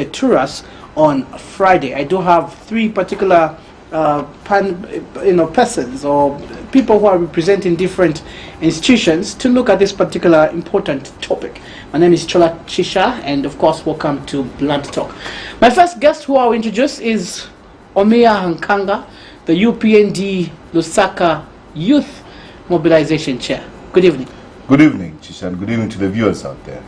to us on Friday. I do have three particular persons or people who are representing different institutions to look at this particular important topic. My name is Chola Chisha, and of course, welcome to Blunt Talk. My first guest who I'll introduce is Omiya Hankanga, the UPND Lusaka Youth Mobilization Chair. Good evening. Good evening, Chisha, and good evening to the viewers out there.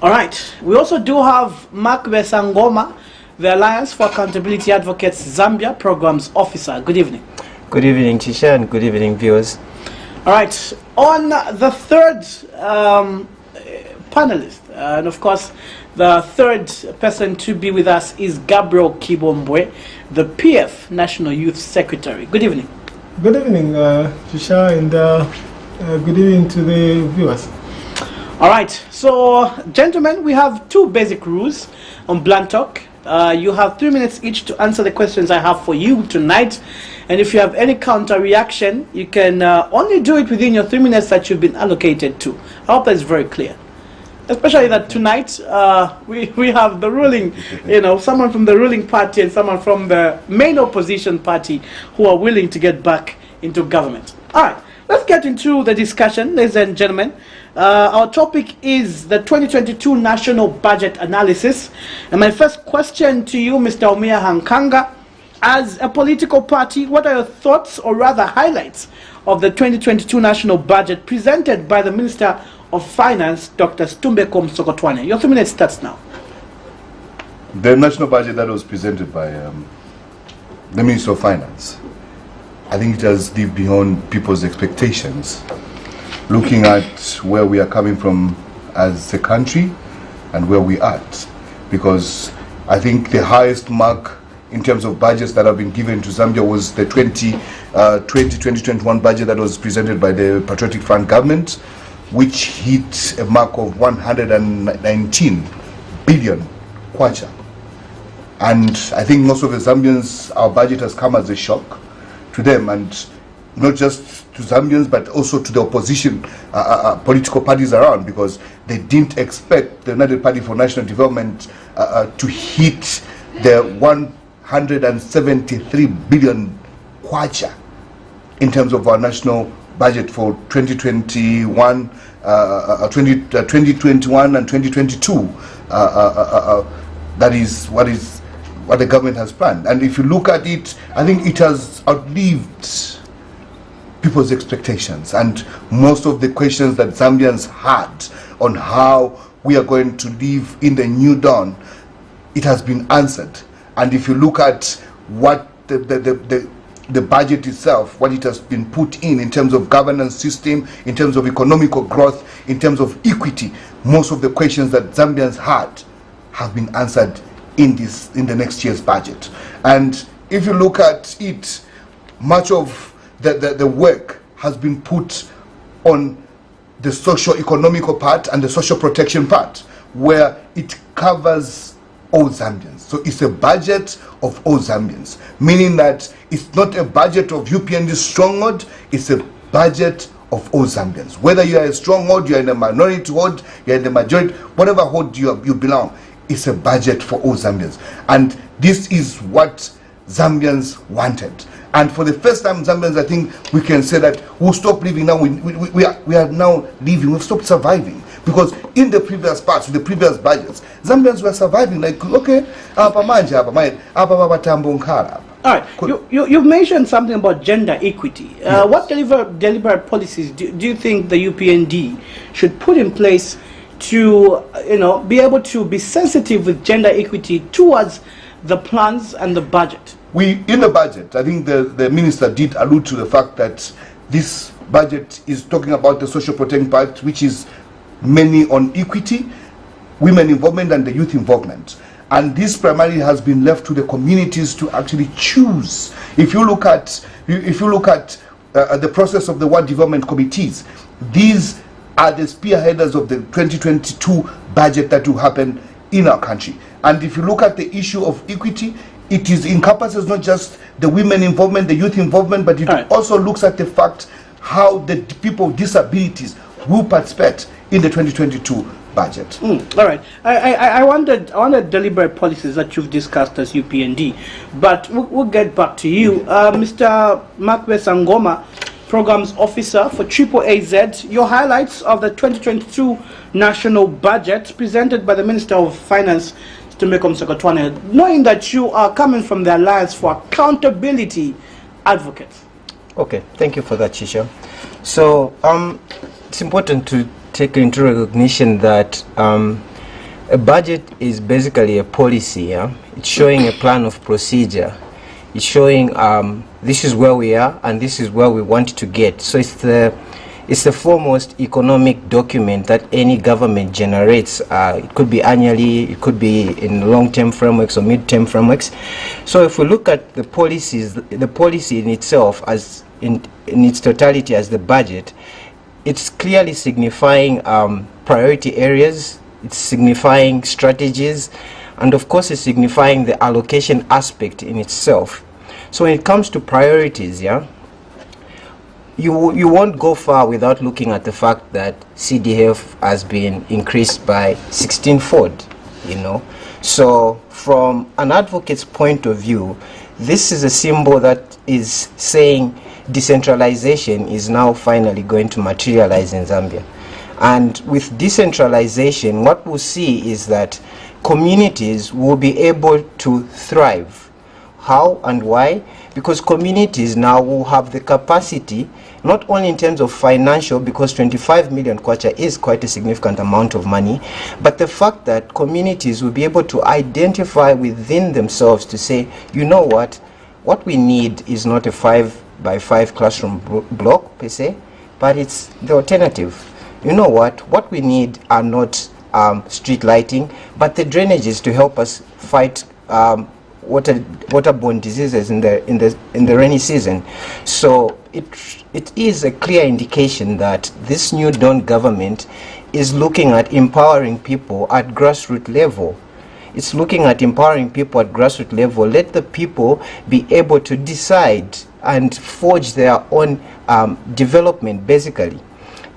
All right. We also do have Mark Besangoma, the Alliance for Accountability Advocates Zambia Programs Officer. Good evening. Good evening, Chisha, and good evening, viewers. All right. On the third panelist, and of course, the third person to be with us is Gabriel Kibombwe, the PF National Youth Secretary. Good evening. Good evening, Chisha, and good evening to the viewers. All right. So, gentlemen, we have two basic rules on Blunt Talk. You have 3 minutes each to answer the questions I have for you tonight. And if you have any counter reaction, you can only do it within your 3 minutes that you've been allocated to. I hope that's very clear. Especially that tonight we have the ruling, someone from the ruling party and someone from the main opposition party who are willing to get back into government. All right, let's get into the discussion, ladies and gentlemen. Our topic is the 2022 National Budget Analysis. And my first question to you, Mr. Omiya Hankanga, as a political party, what are your thoughts or rather highlights of the 2022 National Budget presented by the Minister of Finance, Dr. Stumbeko Msokotwane? Your 3 minutes starts now. The national budget that was presented by the Minister of Finance, I think it has lived beyond people's expectations. Looking at where we are coming from as a country and where we are at, because I think the highest mark in terms of budgets that have been given to Zambia was the 2020-2021 budget that was presented by the Patriotic Front government, which hit a mark of 119 billion kwacha. And I think most of the Zambians, our budget has come as a shock to them, and not just to Zambians, but also to the opposition political parties around, because they didn't expect the United Party for National Development to hit the 173 billion kwacha in terms of our national budget for 2021 and 2022. That is what the government has planned. And if you look at it, I think it has outlived people's expectations, and most of the questions that Zambians had on how we are going to live in the new dawn, it has been answered. And if you look at what the budget itself, what it has been put in terms of governance system, in terms of economical growth, in terms of equity, most of the questions that Zambians had have been answered in the next year's budget. And if you look at it, much of the work has been put on the socio-economical part and the social protection part, where it covers all Zambians. So it's a budget of all Zambians, meaning that it's not a budget of UPND stronghold, it's a budget of all Zambians. Whether you are a stronghold, you are in a minority hold, you are in the majority, whatever hold you belong, it's a budget for all Zambians. And this is what Zambians wanted. And for the first time, Zambians, I think we can say that we'll stop living now. We are now living. We've stopped surviving, because in the previous parts, the previous budgets, Zambians were surviving like, okay, all right. You've mentioned something about gender equity. Yes. What deliberate policies do you think the UPND should put in place to be able to be sensitive with gender equity towards the plans and the budget? In the budget, I think the minister did allude to the fact that this budget is talking about the social protection part, which is mainly on equity, women involvement, and the youth involvement. And this primarily has been left to the communities to actually choose. If you look at the process of the World Development Committees, these are the spearheaders of the 2022 budget that will happen in our country. And if you look at the issue of equity, it encompasses not just the women involvement, the youth involvement, but it also looks at the fact how the people with disabilities will participate in the 2022 budget. All right. I wondered deliberate policies that you've discussed as UPND, but we'll get back to you. Mr. Makwe Sangoma, Programs Officer for AAAZ, your highlights of the 2022 national budget presented by the Minister of Finance, Tumekom Sekotwane, knowing that you are coming from the Alliance for Accountability Advocates. Okay, thank you for that, Chisha. So it's important to take into recognition that a budget is basically a policy. Yeah? It's showing a plan of procedure. It's showing this is where we are and this is where we want to get. So it's the foremost economic document that any government generates. It could be annually, it could be in long-term frameworks or mid-term frameworks. So if we look at the policies, the policy in itself as in its totality as the budget, it's clearly signifying priority areas, it's signifying strategies, and of course it's signifying the allocation aspect in itself. So when it comes to priorities, yeah, you won't go far without looking at the fact that CDF has been increased by 16-fold, you know. So from an advocate's point of view, this is a symbol that is saying decentralization is now finally going to materialize in Zambia. And with decentralization, what we'll see is that communities will be able to thrive. How and why? Because communities now will have the capacity, not only in terms of financial, because 25 million kwacha is quite a significant amount of money, but the fact that communities will be able to identify within themselves to say, you know what we need is not a 5x5 classroom block per se, but it's the alternative. You know what we need are not street lighting, but the drainages to help us fight waterborne diseases in the rainy season. So it is a clear indication that this new Dawn government is looking at empowering people at grassroots level. It's looking at empowering people at grassroots level. Let the people be able to decide and forge their own development, basically.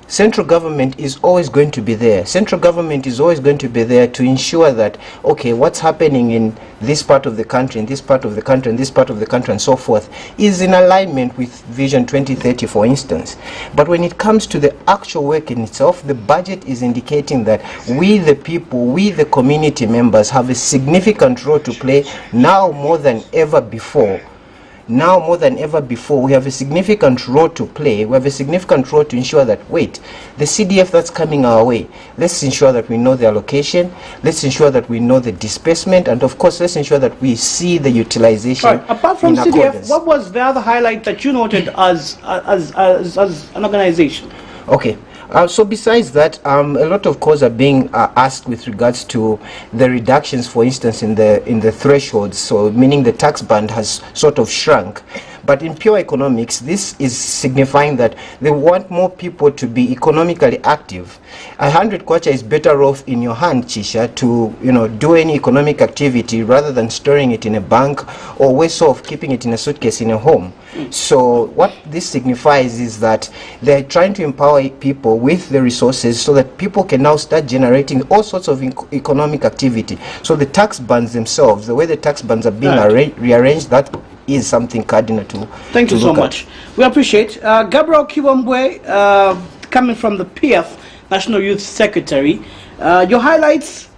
Central government is always going to be there. Central government is always going to be there to ensure that, okay, what's happening in this part of the country, in this part of the country, in this part of the country, and so forth, is in alignment with Vision 2030, for instance. But when it comes to the actual work in itself, the budget is indicating that we, the people, we, the community members, have a significant role to play now more than ever before. Now more than ever before, we have a significant role to play. We have a significant role to ensure that, wait, the CDF that's coming our way, let's ensure that we know the allocation, let's ensure that we know the disbursement, and of course, let's ensure that we see the utilization. Right. Apart from CDF, what was the other highlight that you noted as an organization? Okay. So besides that, a lot of calls are being asked with regards to the reductions, for instance, in the thresholds. So meaning the tax band has sort of shrunk. But in pure economics, this is signifying that they want more people to be economically active. 100 kwacha is better off in your hand, Chisha, to do any economic activity rather than storing it in a bank or worse off keeping it in a suitcase in a home. So what this signifies is that they're trying to empower people with the resources so that people can now start generating all sorts of economic activity. So the tax bands themselves, the way the tax bands are being rearranged, that is something cardinal to Thank you so much. We appreciate. Gabriel Kibombwe, coming from the PF, National Youth Secretary, your highlights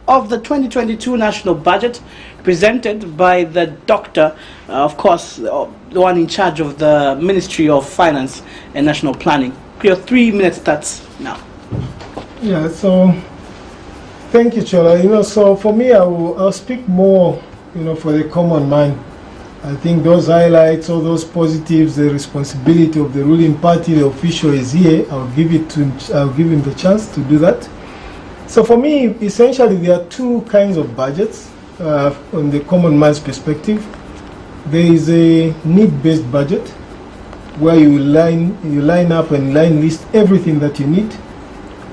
of the 2022 national budget presented by the doctor, of course, the one in charge of the Ministry of Finance and National Planning. Your 3-minute starts now. Yeah, so thank you, Chola. So for me, I'll speak more, for the common man. I think those highlights, all those positives, the responsibility of the ruling party, the official is here. I'll give him the chance to do that. So for me, essentially, there are two kinds of budgets on the common man's perspective. There is a need-based budget where you line up and line list everything that you need,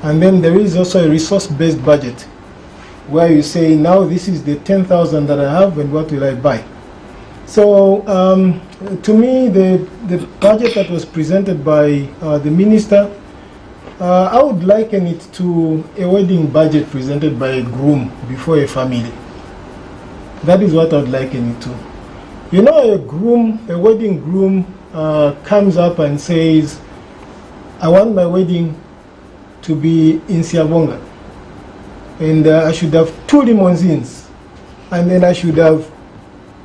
and then there is also a resource-based budget where you say, now this is the 10,000 that I have, and what will I buy? So to me, the budget that was presented by the minister I would liken it to a wedding budget presented by a groom before a family. That is what I would liken it to. You know, a wedding groom comes up and says, I want my wedding to be in Siavonga, and I should have 2 limousines, and then I should have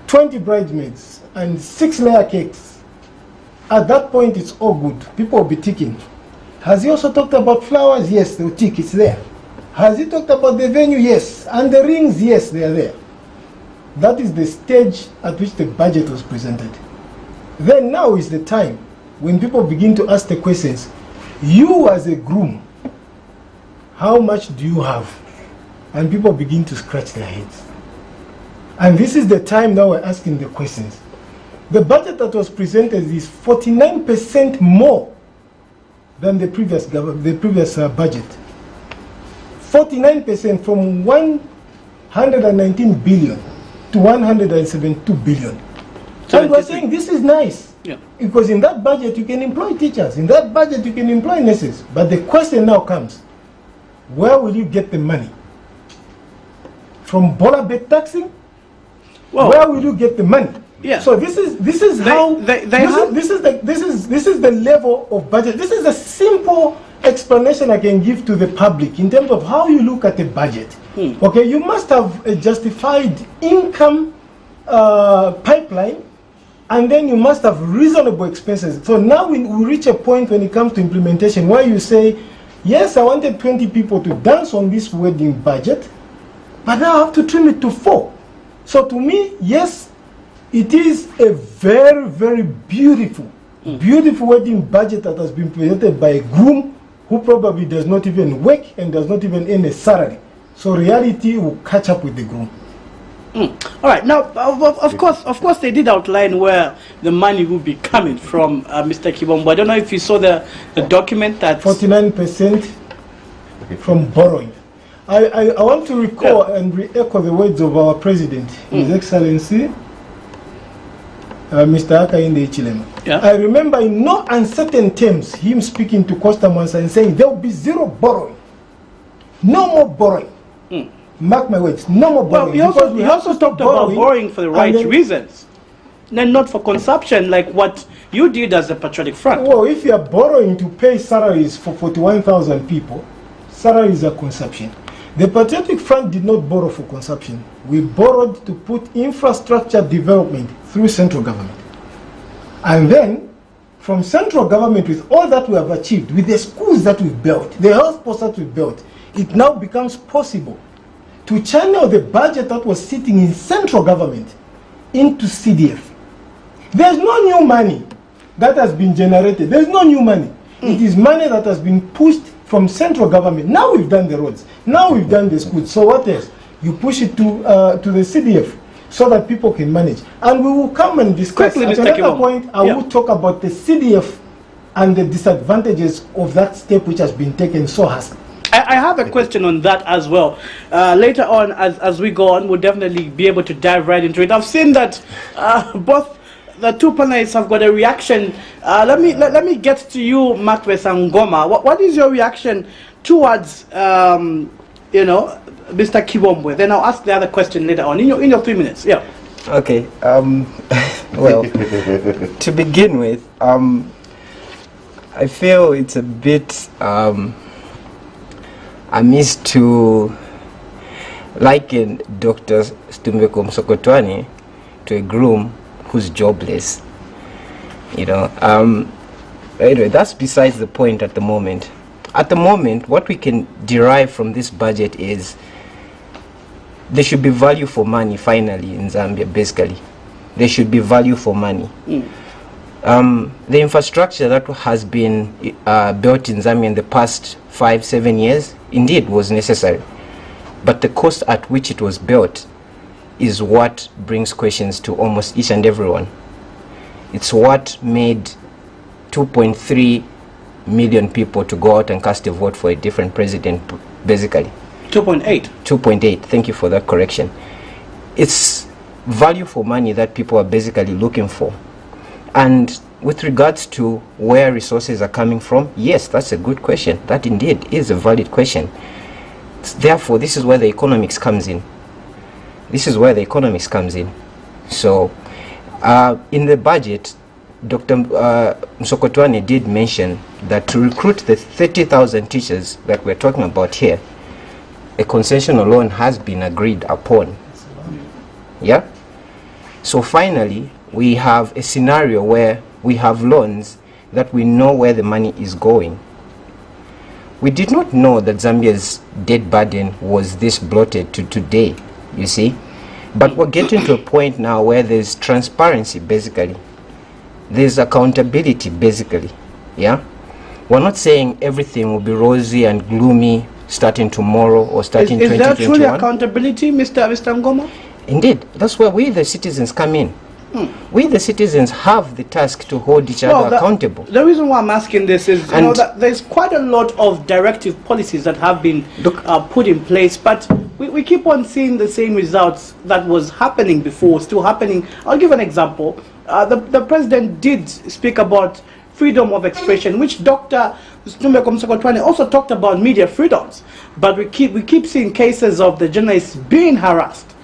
20 bridesmaids and 6 layer cakes. At that point, it's all good. People will be ticking. Has he also talked about flowers? Yes, they'll tick, it's there. Has he talked about the venue? Yes. And the rings? Yes, they are there. That is the stage at which the budget was presented. Then now is the time when people begin to ask the questions. You as a groom, how much do you have? And people begin to scratch their heads. And this is the time now we're asking the questions. The budget that was presented is 49% more than the previous budget. 49%, from 119 billion to 172 billion. And we're saying this is nice. Yeah. Because in that budget you can employ teachers, in that budget you can employ nurses. But the question now comes, where will you get the money? From border bed taxing? Well, where will you get the money? Yeah. So this is how this is the level of budget. This is a simple explanation I can give to the public in terms of how you look at a budget. Okay, you must have a justified income pipeline, and then you must have reasonable expenses. So now we reach a point when it comes to implementation where you say, yes, I wanted 20 people to dance on this wedding budget, but now I have to trim it to 4. So to me, yes, it is a very, very beautiful wedding budget that has been presented by a groom who probably does not even work and does not even earn a salary. So reality will catch up with the groom. All right. Now, of course, they did outline where the money will be coming from, Mr. Kibombo. I don't know if you saw the document that 49% from borrowing. I want to recall and re-echo the words of our president, His Excellency, Mr. Hakainde Hichilema. Yeah. I remember in no uncertain terms him speaking to customers and saying there will be zero borrowing, no more borrowing. Mark my words, no more borrowing. Well, he also talked about borrowing for the right reasons, and not for consumption, like what you did as the Patriotic Front. Well, if you are borrowing to pay salaries for 41,000 people, salaries are consumption. The Patriotic Front did not borrow for consumption. We borrowed to put infrastructure development through central government. And then, from central government, with all that we have achieved, with the schools that we've built, the health posts that we've built, it now becomes possible to channel the budget that was sitting in central government into CDF. There's no new money that has been generated. There's no new money. It is money that has been pushed from central government. Now we've done the roads. Now we've done the schools. So what else? You push it to the CDF so that people can manage. And we will come and discuss. Quickly, At another point, I will talk about the CDF and the disadvantages of that step which has been taken so hastily. I have a question on that as well. Later on, as we go on, we'll definitely be able to dive right into it. I've seen that both the two panelists have got a reaction. Let me get to you, Makwe Sangoma. What is your reaction towards Mr. Kibombo? Then I'll ask the other question later on in your 3 minutes. Yeah. Okay. Well, to begin with, I feel it's a bit amiss to liken Dr. Stumbeko Msokotwane to a groom who's jobless. Anyway, that's besides the point at the moment. At the moment, what we can derive from this budget is there should be value for money finally in Zambia, basically. There should be value for money. The infrastructure that has been built in Zambia in the past 5-7 years indeed was necessary. But the cost at which it was built is what brings questions to almost each and everyone. It's what made 2.3 million people to go out and cast a vote for a different president, basically. 2.8. 2.8, thank you for that correction. It's value for money that people are basically looking for. And with regards to where resources are coming from, yes, that's a good question. That indeed is a valid question. Therefore, this is where the economics comes in. This is where the economics comes in. So, in the budget, Dr. Msokotwane did mention that to recruit the 30,000 teachers that we're talking about here, a concessional loan has been agreed upon. Yeah? So finally, we have a scenario where we have loans that we know where the money is going. We did not know that Zambia's debt burden was this bloated to today, you see. But we're getting to a point now where there's transparency, basically. There's accountability, basically. Yeah? We're not saying everything will be rosy and gloomy starting tomorrow or starting 2021. Is there truly accountability, Mr. Ngoma? Indeed. That's where we, the citizens, come in. We, the citizens, have the task to hold each other accountable. The reason why I'm asking this is, you know, that there's quite a lot of directive policies that have been put in place, but we keep on seeing the same results that was happening before, still happening. I'll give an example. The president did speak about freedom of expression, which Dr. Msokotwane also talked about media freedoms, but we keep seeing cases of the journalists being harassed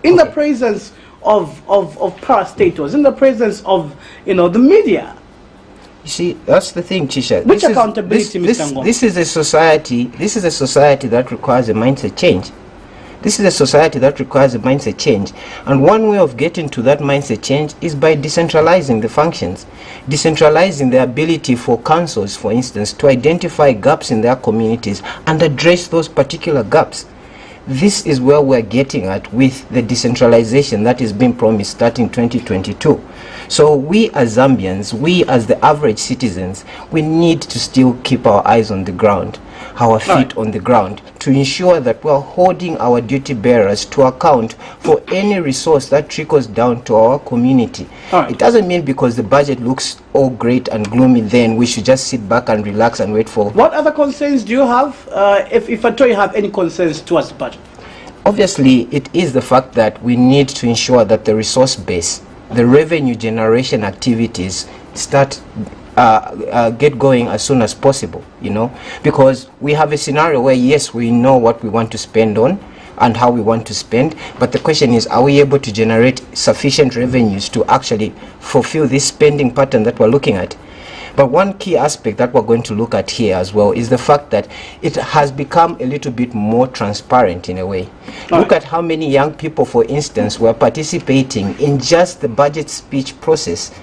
in the presence of parastatals, in the presence of, you know, the media. You see, that's the thing, Chisha. Which accountability, Mr. Ngoma? This is a society that requires a mindset change. This is a society that requires a mindset change. And one way of getting to that mindset change is by decentralizing the functions. Decentralizing the ability for councils, for instance, to identify gaps in their communities and address those particular gaps. This is where we're getting at with the decentralization that is being promised starting 2022. So we as Zambians, we as the average citizens, we need to still keep our eyes on the ground, our feet on the ground, to ensure that we're holding our duty bearers to account for any resource that trickles down to our community. It doesn't mean because the budget looks all great and gloomy, then we should just sit back and relax and wait for... What other concerns do you have, if at all you have any concerns towards the budget? Obviously, it is the fact that we need to ensure that the resource base, the revenue generation activities start get going as soon as possible, you know, because we have a scenario where, yes, we know what we want to spend on and how we want to spend, but the question is, are we able to generate sufficient revenues to actually fulfill this spending pattern that we're looking at? But one key aspect that we're going to look at here as well is the fact that it has become a little bit more transparent in a way. Look at how many young people, for instance, were participating in just the budget speech process.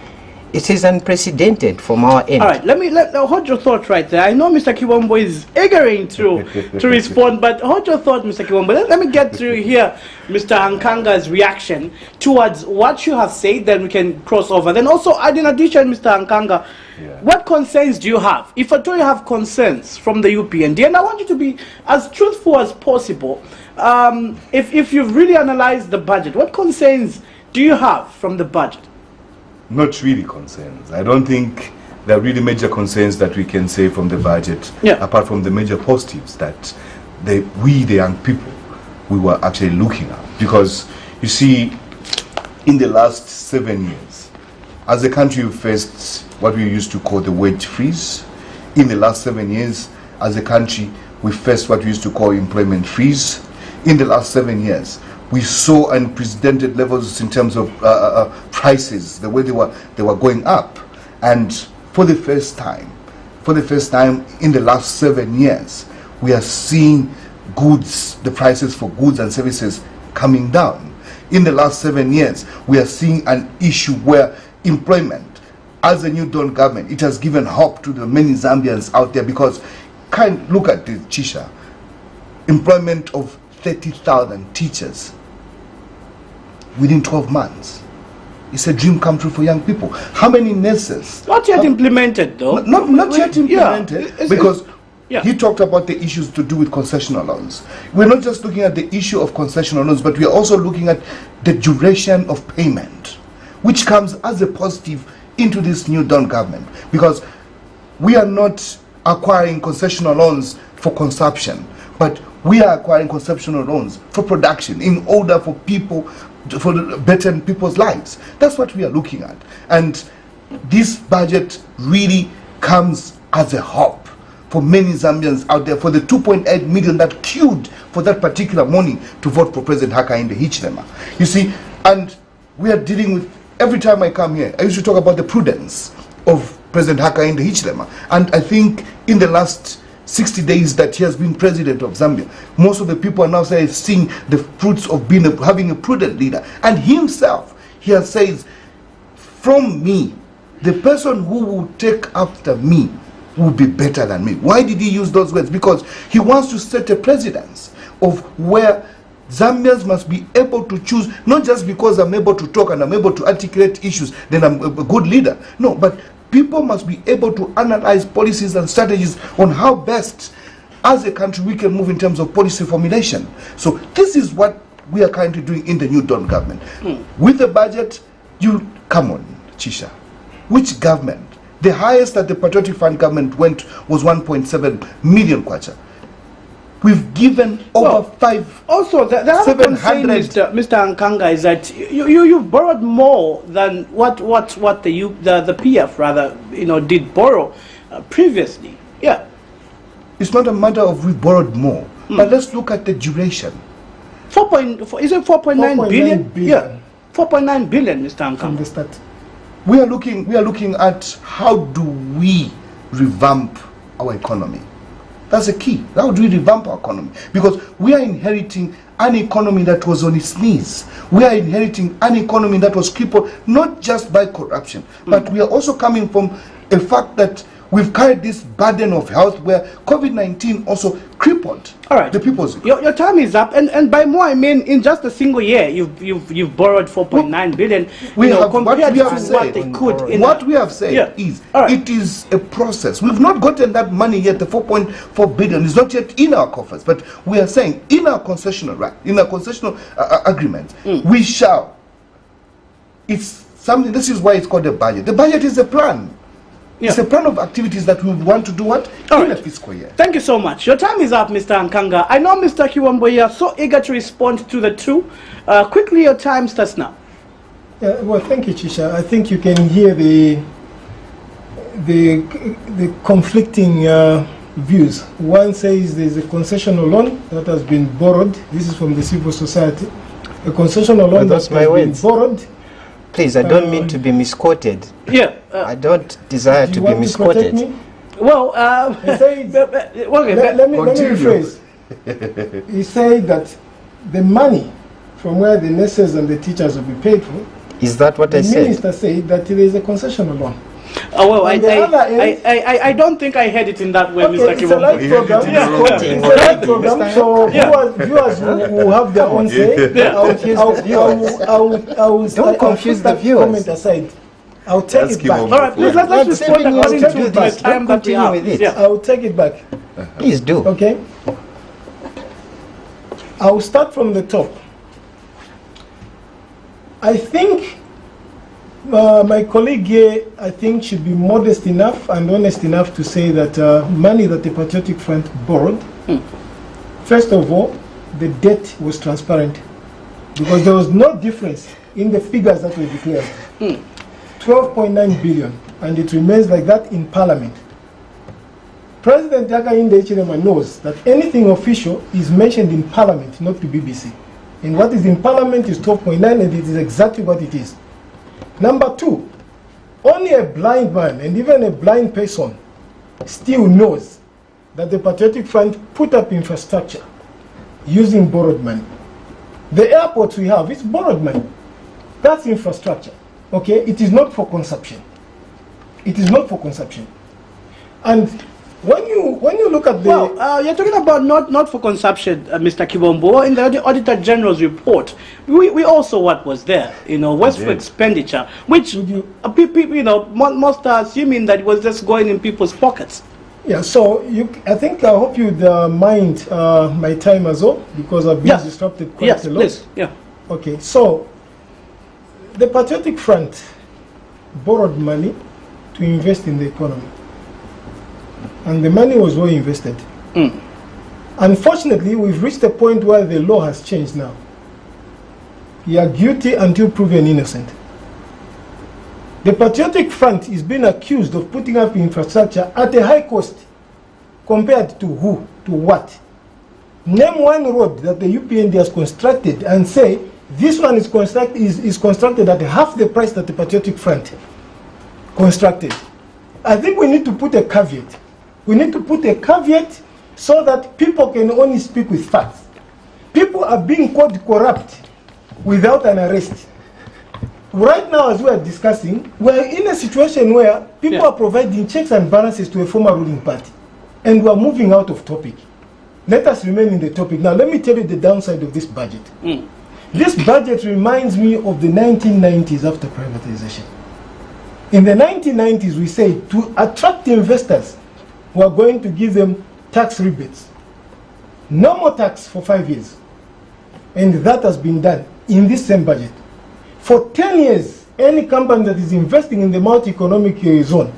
It is unprecedented from our end. All right, let hold your thought right there. I know Mr. Kiwombo is eager to respond, but hold your thought, Mr. Kiwombo. Let me get to hear Mr. Hankanga's reaction towards what you have said, then we can cross over. Then also, in addition, Mr. Hankanga, what concerns do you have? If at all you have concerns from the UPND, and I want you to be as truthful as possible, if you've really analyzed the budget, what concerns do you have from the budget? Not really concerns. I don't think there are really major concerns that we can say from the budget, apart from the major positives that we, the young people, we were actually looking at. Because, you see, in the last 7 years, as a country, we faced what we used to call the wage freeze. In the last 7 years, as a country, we faced what we used to call employment freeze. In the last 7 years, we saw unprecedented levels in terms of prices, the way they were going up. And for the first time in the last 7 years, we are seeing the prices for goods and services coming down. In the last 7 years, we are seeing an issue where employment, as a new Dawn government, it has given hope to the many Zambians out there, because look at this, Chisha, employment of 30,000 teachers within 12 months. It's a dream come true for young people. How many nurses? Not yet implemented, though. Not yet implemented, because he talked about the issues to do with concessional loans. We're not just looking at the issue of concessional loans, but we are also looking at the duration of payment, which comes as a positive into this new Dawn government, because we are not acquiring concessional loans for consumption, but we are acquiring concessional loans for production in order for people, for better people's lives. That's what we are looking at. And this budget really comes as a hope for many Zambians out there, for the 2.8 million that queued for that particular morning to vote for President Hakainde Hichilema. You see, and we are dealing with, every time I come here, I used to talk about the prudence of President Hakainde Hichilema. And I think in the last 60 days that he has been president of Zambia, most of the people are now seeing the fruits of having a prudent leader. And himself, he has said, from me, the person who will take after me will be better than me. Why did he use those words? Because he wants to set a precedence of where Zambians must be able to choose, not just because I'm able to talk and I'm able to articulate issues, then I'm a good leader. No, but people must be able to analyze policies and strategies on how best, as a country, we can move in terms of policy formulation. So this is what we are currently doing in the New Dawn government. With the budget, you, come on, Chisha, which government? The highest that the Patriotic Fund government went was 1.7 million kwacha. We've given over Also, the other concern, Mr. Nkanga, is that you've borrowed more than what the PF rather did borrow previously. Yeah, it's not a matter of we borrowed more, but let's look at the duration. 4.4 is it 4.9 billion? Yeah, 4.9 billion, Mr. Nkanga. From the start. We are looking at how do we revamp our economy. That's the key. How do we revamp our economy? Because we are inheriting an economy that was on its knees. We are inheriting an economy that was crippled not just by corruption, but we are also coming from a fact that we've carried this burden of health where COVID-19 also crippled the people's economy. Your time is up, and by more I mean in just a single year you've borrowed 4.9 billion. Compared to what they could. What we have said is it is a process. We've not gotten that money yet. The 4.4 billion is not yet in our coffers, but we are saying in our concessional agreement, we shall. It's something. This is why it's called a budget. The budget is a plan. It's a plan of activities that we want to do in a fiscal year. Thank you so much. Your time is up, Mr. Nkanga. I know, Mr. Kiwombo, you are so eager to respond to the two. Quickly, your time starts now. Well, thank you, Chisha. I think you can hear the conflicting views. One says there's a concessional loan that has been borrowed. This is from the civil society. A concessional loan that has been borrowed. Please, I don't mean to be misquoted. I don't desire to be misquoted. Well, let me rephrase. He said that the money from where the nurses and the teachers will be paid for. Is that what I said? The minister said that there is a concessional loan. Well, I don't think I heard it in that way, Mr. Kiwombo. It's a live program, so viewers will have their own say. Don't confuse the viewers. Comment aside. I'll take it back. All right, please let's respond according to the time that we have. I'll take it back. Please do. Okay. I'll start from the top. I think my colleague here, I think, should be modest enough and honest enough to say that money that the Patriotic Front borrowed, first of all, the debt was transparent because there was no difference in the figures that were declared. 12.9 billion, and it remains like that in Parliament. President Hakainde Hichilema knows that anything official is mentioned in Parliament, not to BBC. And what is in Parliament is 12.9, and it is exactly what it is. Number two, only a blind man and even a blind person still knows that the Patriotic Front put up infrastructure using borrowed money. The airports we have, it's borrowed money. That's infrastructure. Okay, it is not for consumption. It is not for consumption. And when you look at the you're talking about not for consumption, Mr. Kiwombo. In the Auditor General's report, we also what was there, wasteful expenditure, which people, most are assuming that it was just going in people's pockets. Yeah, so I hope you'd mind my time as well, because I've been disrupted quite a lot. Please. Yeah. Okay, so the Patriotic Front borrowed money to invest in the economy. And the money was well invested. Unfortunately, we've reached a point where the law has changed now. You are guilty until proven innocent. The Patriotic Front is being accused of putting up infrastructure at a high cost. Compared to who? To what? Name one road that the UPND has constructed and say this one is constructed at half the price that the Patriotic Front constructed. I think we need to put a caveat. We need to put a caveat so that people can only speak with facts. People are being called corrupt without an arrest. Right now, as we are discussing, we're in a situation where people are providing checks and balances to a former ruling party. And we're moving out of topic. Let us remain in the topic. Now, let me tell you the downside of this budget. This budget reminds me of the 1990s after privatization. In the 1990s, we said to attract investors, we are going to give them tax rebates. No more tax for 5 years. And that has been done in this same budget. For 10 years, any company that is investing in the multi-economic zone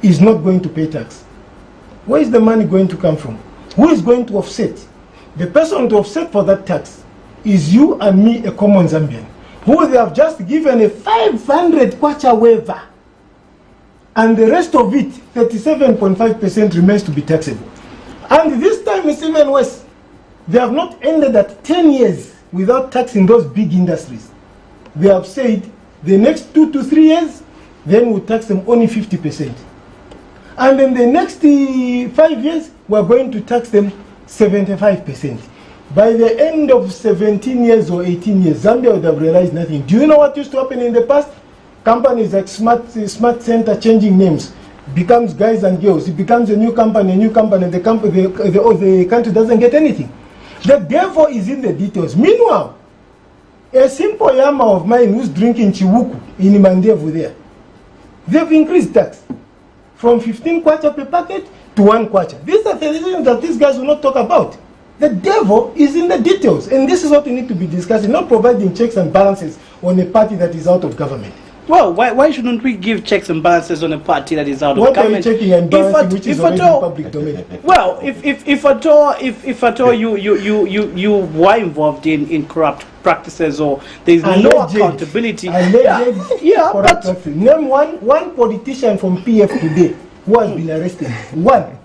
is not going to pay tax. Where is the money going to come from? Who is going to offset? The person to offset for that tax is you and me, a common Zambian, who they have just given a 500 kwacha waiver. And the rest of it, 37.5% remains to be taxable. And this time it's even worse. They have not ended at 10 years without taxing those big industries. They have said the next 2 to 3 years, then we'll tax them only 50%. And in the next 5 years, we're going to tax them 75%. By the end of 17 years or 18 years, Zambia would have realized nothing. Do you know what used to happen in the past? Companies like Smart Center changing names, becomes guys and girls. It becomes a new company, and the country doesn't get anything. The devil is in the details. Meanwhile, a simple yama of mine who's drinking chiwuku in Mandevu there, they've increased tax from 15 kwacha per packet to 1 kwacha. These are the things that these guys will not talk about. The devil is in the details, and this is what we need to be discussing, not providing checks and balances on a party that is out of government. Well, why shouldn't we give checks and balances on a party that is out of government? What are you checking and balancing, which is already in public domain? Well, if at all you were involved in corrupt practices or there is no accountability. But name one politician from PF today who has been arrested. One.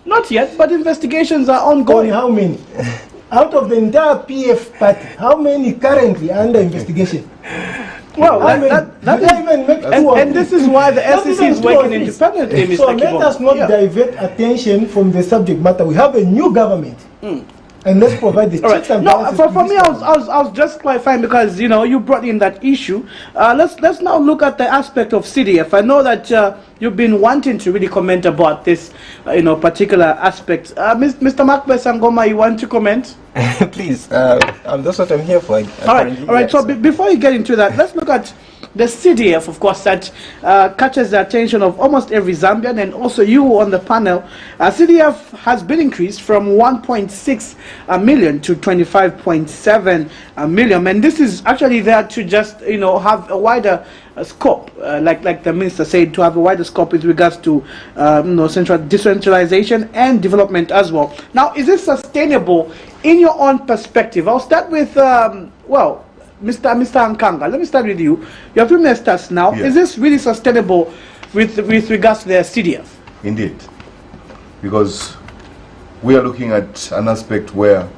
Not yet, but investigations are ongoing. On how many? Out of the entire PF party, how many currently are under investigation? Well, and this is why the SEC is working independently, Mr. So let us not divert attention from the subject matter. We have a new government. And let's provide the checks and balances. No, for me, I was just clarifying because you brought in that issue. Let's now look at the aspect of CDF. I know that you've been wanting to really comment about this, particular aspect. Mr. Makbe Sangoma, you want to comment? Please, that's what I'm here for. All right. So before you get into that, let's look at the CDF, of course, that catches the attention of almost every Zambian, and also you on the panel. CDF has been increased from 1.6 million to 25.7 million, and this is actually there to just have a wider scope, like the minister said, to have a wider scope with regards to central decentralization and development as well. Now, is this sustainable in your own perspective? I'll start with Mr. Ankanga, let me start with you. You have 2 ministers now. Is this really sustainable with regards to the CDF? Indeed, because we are looking at an aspect where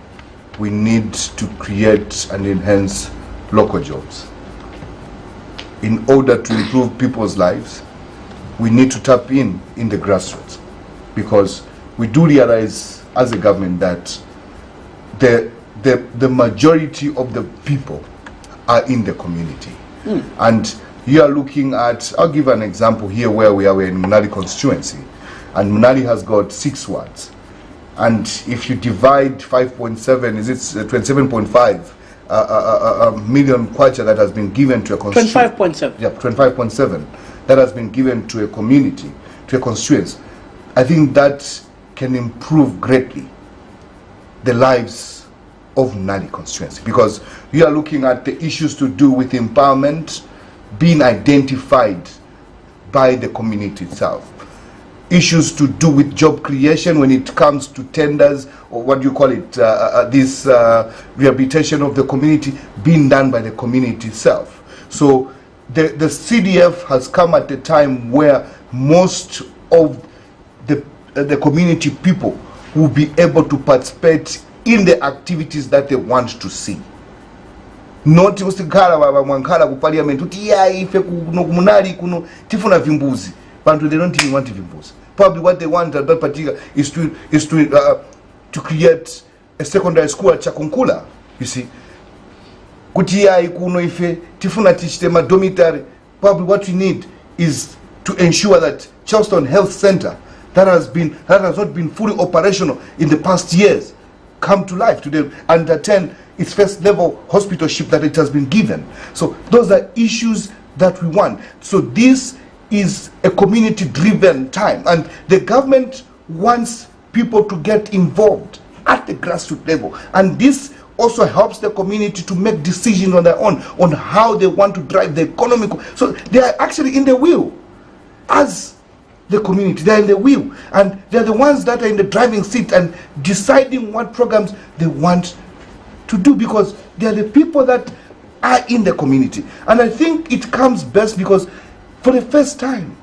we need to create and enhance local jobs. In order to improve people's lives, we need to tap in the grassroots, because we do realize as a government that the majority of the people are in the community. And you are looking at, I'll give an example here where we are, we're in Munali constituency, and Munali has got 6 wards. And if you divide 5.7, is it 27.5 million kwacha that has been given to a constituency? 25.7. Yeah, 25.7 that has been given to a community, to a constituency. I think that can improve greatly the lives of Munali constituency, because we are looking at the issues to do with empowerment being identified by the community itself, issues to do with job creation when it comes to tenders, or what do you call it, rehabilitation of the community being done by the community itself. So the CDF has come at a time where most of the community people will be able to participate in the activities that they want to see. Not usikhala mwankhala ku parliament uti ya ife kuno kumunali kuno tifuna vimbuzi. But they don't even want vimbuzi. Probably what they want at that particular is to create a secondary school at Chakunkula. You see, kuti ya kuno ife tifuna tichitema dormitory. Probably what we need is to ensure that Charleston Health Center that has not been fully operational in the past years come to life today and attend its first level hospitalship that it has been given. So those are issues that we want. So this is a community driven time, and the government wants people to get involved at the grassroots level, and this also helps the community to make decisions on their own on how they want to drive the economic. So they are actually in the wheel as the community. They are in the wheel, and they are the ones that are in the driving seat and deciding what programs they want to do, because they are the people that are in the community. And I think it comes best because for the first time,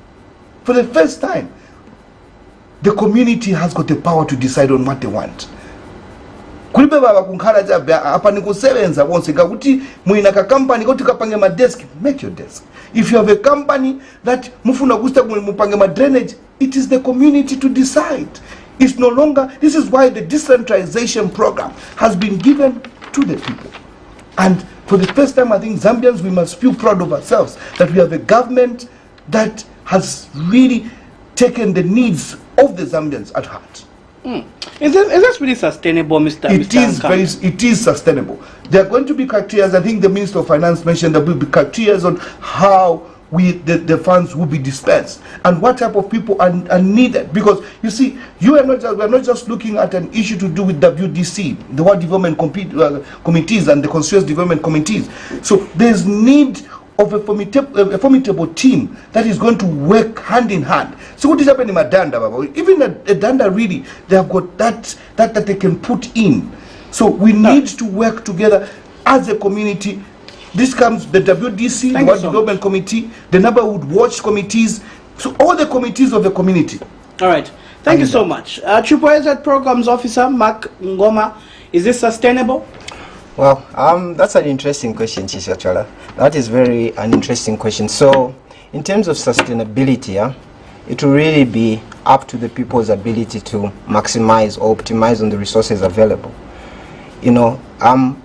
the community has got the power to decide on what they want. Kulibe baba kunkhala cha apa nikusebenza bonse ngakuti muina ka company kuti kapange ma desk, make your desk. If you have a company that mufuna kusta mupange ma drainage, it is the community to decide. It's no longer, this is why the decentralization program has been given to the people. And for the first time, I think Zambians, we must feel proud of ourselves that we have a government that has really taken the needs of the Zambians at heart. Is this really sustainable, Mr. It is sustainable. There are going to be criteria. I think the Minister of Finance mentioned there will be criteria on how the funds will be dispensed and what type of people are needed. Because you see, we are not just looking at an issue to do with WDC, the World Development Committees and the Constituent Development Committees. So there's need of a formidable team that is going to work hand in hand. So what is happening in Madanda, Baba? Even at Danda, really, they have got that they can put in. So we need to work together as a community. This comes the WDC, the World Development Committee, the Neighborhood Watch Committees, so all the committees of the community. All right. Thank you so much. Triple Programs Officer Mark Ngoma, is this sustainable? Well, that's an interesting question, Chisha Chola. That is an interesting question. So, in terms of sustainability, it will really be up to the people's ability to maximize or optimize on the resources available. You know,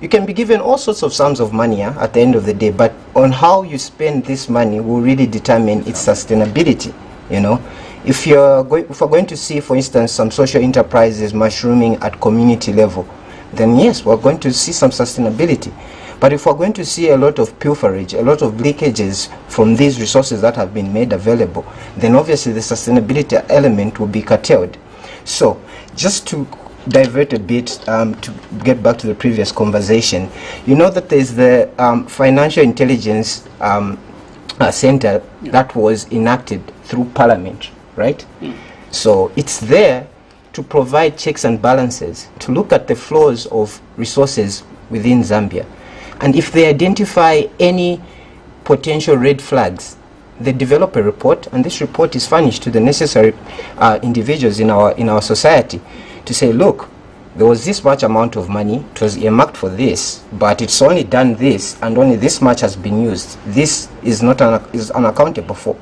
you can be given all sorts of sums of money at the end of the day, but on how you spend this money will really determine its sustainability. You know, if we're going to see, for instance, some social enterprises mushrooming at community level, then yes, we're going to see some sustainability. But if we're going to see a lot of pilferage, a lot of leakages from these resources that have been made available, then obviously the sustainability element will be curtailed. So, just to divert a bit, to get back to the previous conversation, you know that there's the Financial Intelligence Center that was enacted through Parliament, right? So, it's there to provide checks and balances, to look at the flows of resources within Zambia. And if they identify any potential red flags, they develop a report, and this report is furnished to the necessary individuals in our society to say, look, there was this much amount of money, it was earmarked for this, but it's only done this, and only this much has been used. This is not is unaccountable for.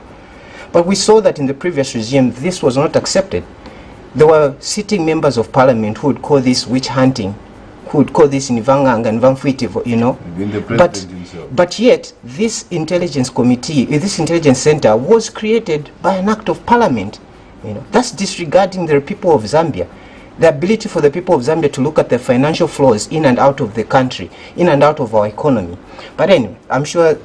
But we saw that in the previous regime, this was not accepted. There were sitting members of parliament who would call this witch hunting, who would call this Nivanga and Vamfuiti, you know. But yet, this intelligence committee, this intelligence center was created by an act of parliament. You know, that's disregarding the people of Zambia. The ability for the people of Zambia to look at the financial flows in and out of the country, in and out of our economy. But anyway, I'm sure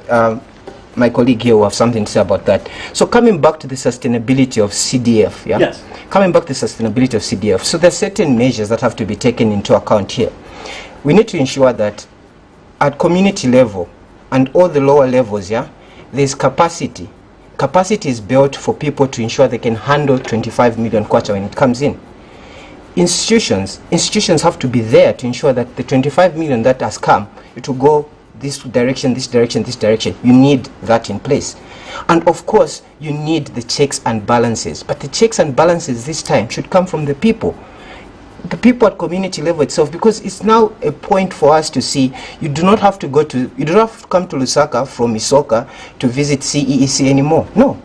my colleague here will have something to say about that. So coming back to the sustainability of CDF, yeah? Yes. Coming back to the sustainability of CDF, so there are certain measures that have to be taken into account here. We need to ensure that at community level and all the lower levels, yeah, there's capacity. Capacity is built for people to ensure they can handle 25 million kwacha when it comes in. Institutions have to be there to ensure that the 25 million that has come, it will go this direction, this direction, this direction. You need that in place. And of course, you need the checks and balances. But the checks and balances this time should come from the people. The people at community level itself, because it's now a point for us to see you do not have to come to Lusaka from Isoka to visit CEEC anymore. No.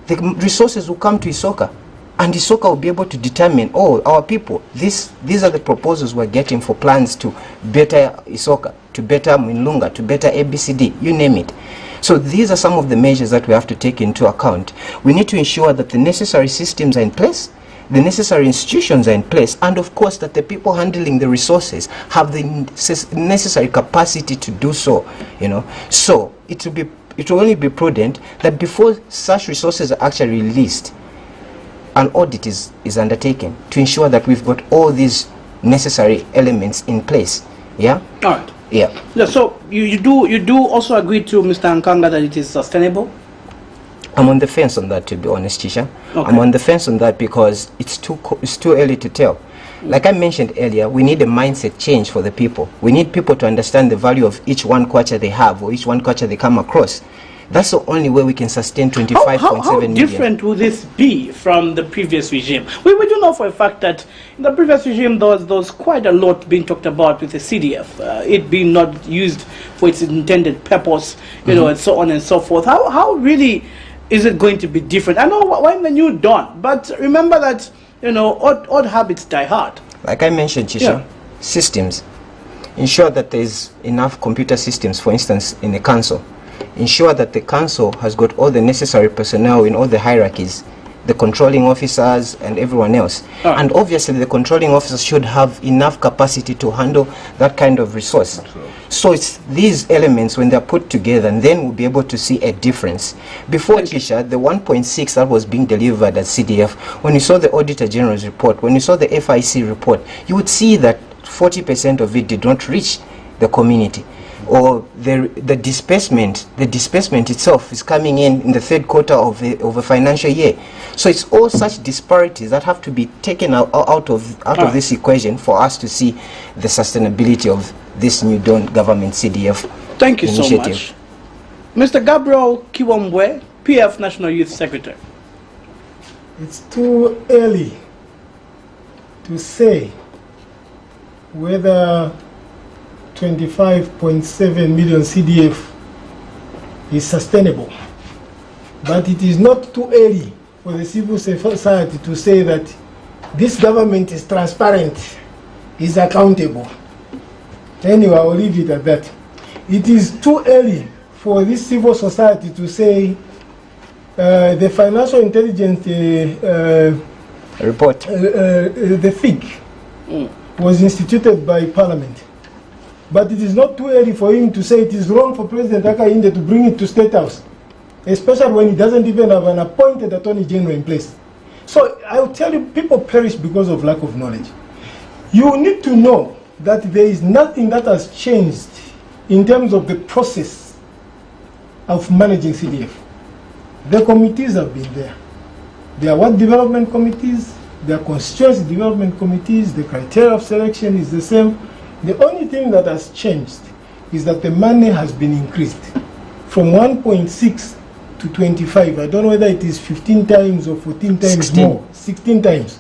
The resources will come to Isoka, and Isoka will be able to determine, oh, our people, these are the proposals we're getting for plans to better Isoka, to better Mwinlunga, to better ABCD, you name it. So these are some of the measures that we have to take into account. We need to ensure that the necessary systems are in place, the necessary institutions are in place, and of course that the people handling the resources have the necessary capacity to do so, you know. So it will only be prudent that before such resources are actually released, an audit is undertaken to ensure that we've got all these necessary elements in place. Yeah? All right. Yeah. Yeah, so you do also agree to Mr. Nkanga that it is sustainable? I'm on the fence on that, to be honest, Chisha. Okay. I'm on the fence on that because it's too early to tell. Like I mentioned earlier, we need a mindset change for the people. We need people to understand the value of each one kwacha they have or each one kwacha they come across. That's the only way we can sustain 25.7 million. How different will this be from the previous regime? We do know for a fact that in the previous regime there was quite a lot being talked about with the CDF, it being not used for its intended purpose, you know, and so on and so forth. How really is it going to be different? I know we're in the new dawn, but remember that, you know, odd habits die hard. Like I mentioned, Chisha, systems. Ensure that there's enough computer systems, for instance, in the council. Ensure that the council has got all the necessary personnel in all the hierarchies, the controlling officers and everyone else. And obviously the controlling officers should have enough capacity to handle that kind of resource. So it's these elements, when they're put together, and then we'll be able to see a difference. Before, Kisha, the 1.6 that was being delivered at CDF, when you saw the Auditor General's report, when you saw the FIC report, you would see that 40% of it did not reach the community. Or the disbursement itself is coming in the third quarter of a financial year. So it's all such disparities that have to be taken out of this equation for us to see the sustainability of this new Dawn government CDF Thank you initiative. so much. Mr. Gabriel Kiwambwe, PF National Youth Secretary. It's too early to say whether 25.7 million CDF is sustainable. But it is not too early for the civil society to say that this government is transparent, is accountable. Anyway, I'll leave it at that. It is too early for this civil society to say the financial intelligence report, the FIG, was instituted by Parliament. But it is not too early for him to say it is wrong for President Hakainde to bring it to State House, especially when he doesn't even have an appointed Attorney General in place. So I'll tell you, people perish because of lack of knowledge. You need to know that there is nothing that has changed in terms of the process of managing CDF. The committees have been there. There are what development committees, there are constituency development committees, the criteria of selection is the same. The only thing that has changed is that the money has been increased from 1.6 to 25. I don't know whether it is 15 times or 14 times 16. more, 16 times.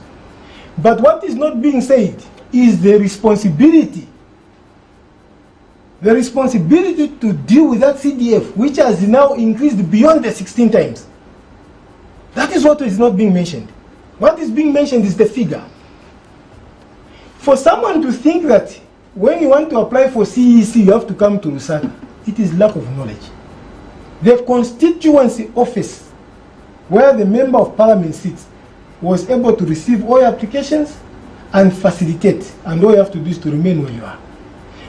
But what is not being said is the responsibility. The responsibility to deal with that CDF, which has now increased beyond the 16 times. That is what is not being mentioned. What is being mentioned is the figure. For someone to think that when you want to apply for CEC, you have to come to Lusaka, it is lack of knowledge. The constituency office, where the member of parliament sits, was able to receive all your applications and facilitate, and all you have to do is to remain where you are.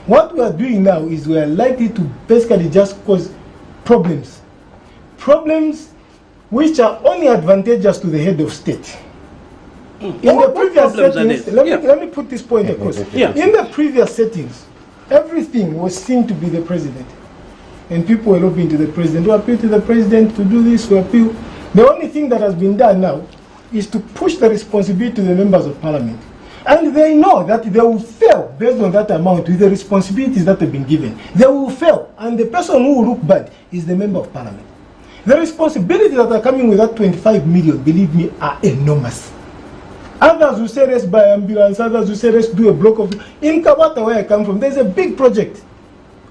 What we are doing now is we are likely to basically just cause problems. Problems which are only advantageous to the head of state. In the previous settings, let me put this point across. In the previous settings, everything was seen to be the president. And people were looking to the president, to appeal to the president to do this, to appeal. The only thing that has been done now is to push the responsibility to the members of parliament. And they know that they will fail based on that amount with the responsibilities that have been given. They will fail, and the person who will look bad is the member of parliament. The responsibilities that are coming with that 25 million, believe me, are enormous. Others will say let's buy ambulance, others will say let's do a block of... In Kabata, where I come from, there's a big project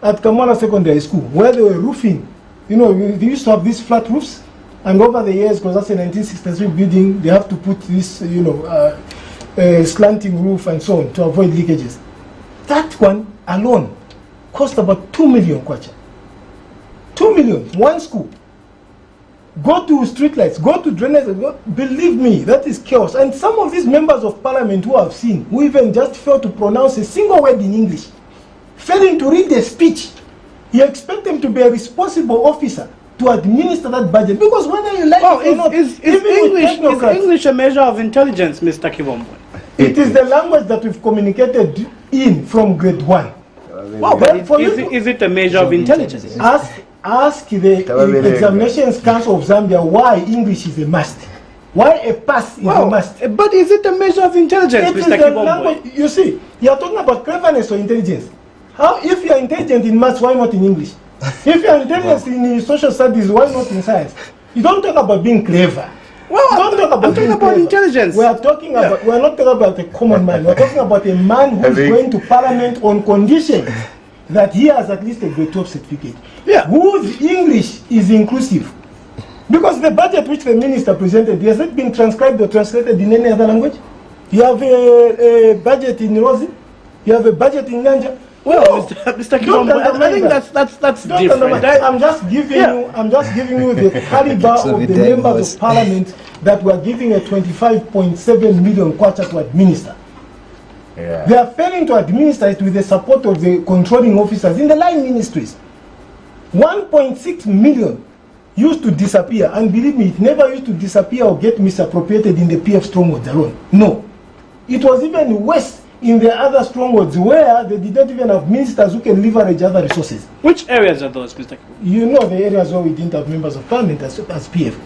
at Kamara Secondary School where they were roofing. You know, they used to have these flat roofs, and over the years, because that's a 1963 building, they have to put this, slanting roof and so on to avoid leakages. That one alone cost about 2 million kwacha. 2 million, one school. Go to streetlights, go to drainage. Believe me, that is chaos. And some of these members of parliament who I've seen, who even just failed to pronounce a single word in English, failing to read the speech, you expect them to be a responsible officer to administer that budget. Because whether you like it or not, is English a measure of intelligence, Mr. Kibombo? It is the language that we've communicated in from grade 1. Well, but is it a measure of intelligence? Ask the Examinations Council of Zambia why English is a must. Why a pass is a must. But is it a measure of intelligence, Mr. Kibombo? You see, you are talking about cleverness or intelligence. How, if you are intelligent in maths, why not in English? If you are intelligent in social studies, why not in science? You don't talk about being clever. Well, I'm talking about intelligence. We are talking about. We are not talking about a common man. We are talking about a man who is going to parliament on condition that he has at least a grade 12 certificate. Yeah. Whose English is inclusive. Because the budget which the minister presented, has it been transcribed or translated in any other language? You have a budget in Rosi? You have a budget in Nyanja? Well, Mr. Kibombo, I think that's different. I'm just giving you the caliber of the members of parliament that were giving a 25.7 million kwacha to administer. Yeah. They are failing to administer it with the support of the controlling officers in the line ministries. 1.6 million used to disappear, and believe me, it never used to disappear or get misappropriated in the PF strongholds alone. No. It was even worse in the other strongholds where they did not even have ministers who can leverage other resources. Which areas are those, Mr. Kibombo? You know the areas where we didn't have members of parliament as PF.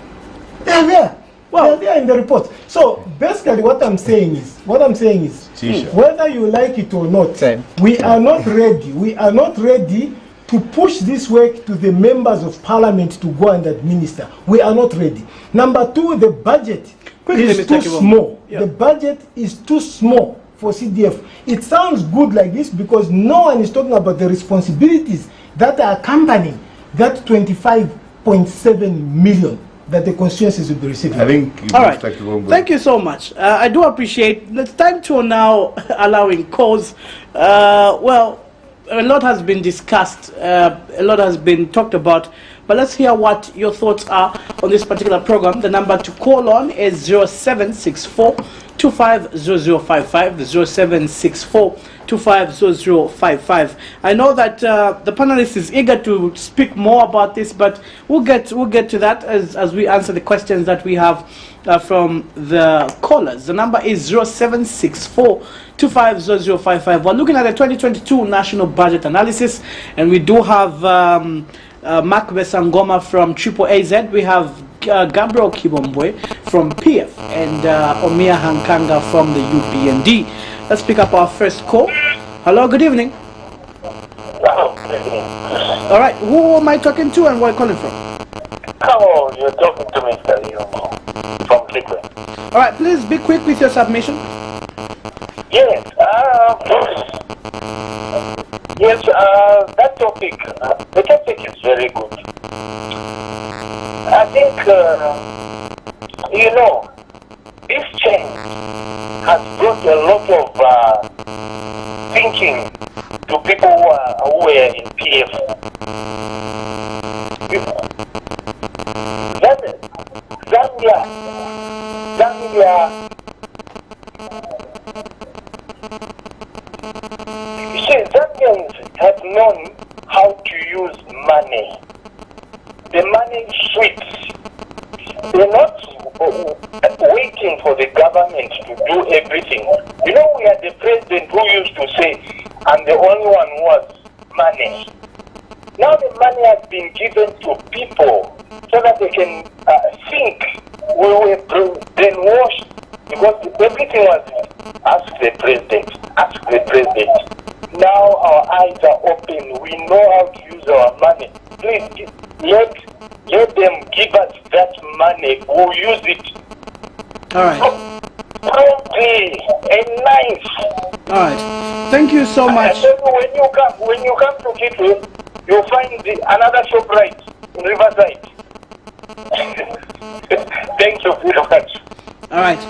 They are there. Well, they are in the report. So basically what I'm saying is, whether you like it or not, we are not ready. We are not ready to push this work to the members of parliament to go and administer. We are not ready. Number two, the budget is too small. Yeah. The budget is too small for CDF. It sounds good like this because no one is talking about the responsibilities that are accompanying that 25.7 million that the constituencies will be receiving. I think. All right. Thank you so much. I do appreciate. It's time to now allowing calls. Well, a lot has been discussed. A lot has been talked about. But let's hear what your thoughts are on this particular program. The number to call on is 0764 250055, 0764 250055. I know that the panelist is eager to speak more about this, but we'll get to that as we answer the questions that we have from the callers. The number is 0764 250055. We're looking at the 2022 national budget analysis, and we do have Mark Besangoma from Triple AZ. We have Gabriel Kibombo from PF and Omia Hankanga from the UPND. Let's pick up our first call. Hello, good evening. Hello, good evening. All right, who am I talking to and where are you calling from? Hello, you're talking to Mr. Yomo from Cleveland. All right, please be quick with your submission. Yes, that topic, the topic is very good. I think, this change has brought a lot of thinking to people who were in PF. Zambia. You see, Zambians have known how to use money. The money sweeps. They're not waiting for the government to do everything. You know, we had the president who used to say, I'm the only one who has money. Now the money has been given to people so that they can think. We were brainwashed because everything was ask the president, ask the president. Now our eyes are open. We know how to use our money. Please let them give us that money. We'll use it. All right. Promptly and nice. All right. Thank you so much. And then when you come to Kitwe, you'll find another shop right in Riverside. Thank you very much. All right.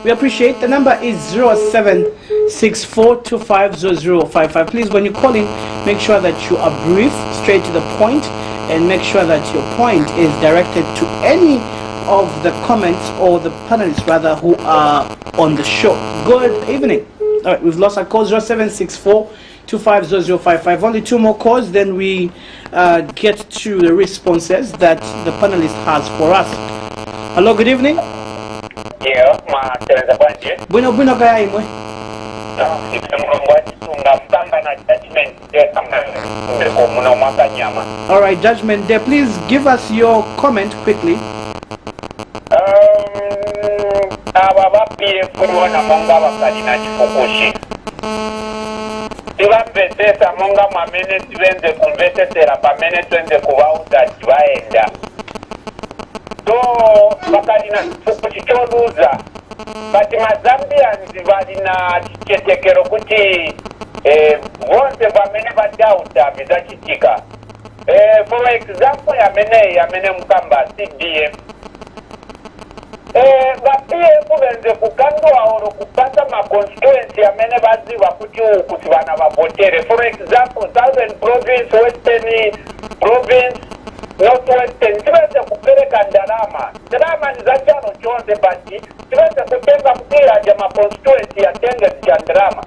We appreciate. The number is 0764250055. Please, when you call in, make sure that you are brief, straight to the point, and make sure that your point is directed to any of the comments or the panelists rather who are on the show. Good evening. All right, we've lost our call. 0764250055. Only 2 more calls, then we get to the responses that the panelist has for us. Hello, good evening. Yeah, my Bueno kaya imwe. All right, Judgment Day, please give us your comment quickly. So, bakalina kukicholuza kati mazambians balina kitetekero kuti bonse bamene badauta bizakitika. For example, yamene mukamba CDF bapf benze kukandwa oro kupata ma constituency yamene baziba kuti bana babotere. For example, Southern Province, Western Province, Northwestern, tibese kupereka ndalama nizachano chonse bati tibese kutenga kutira ma constituency yatenge ndalama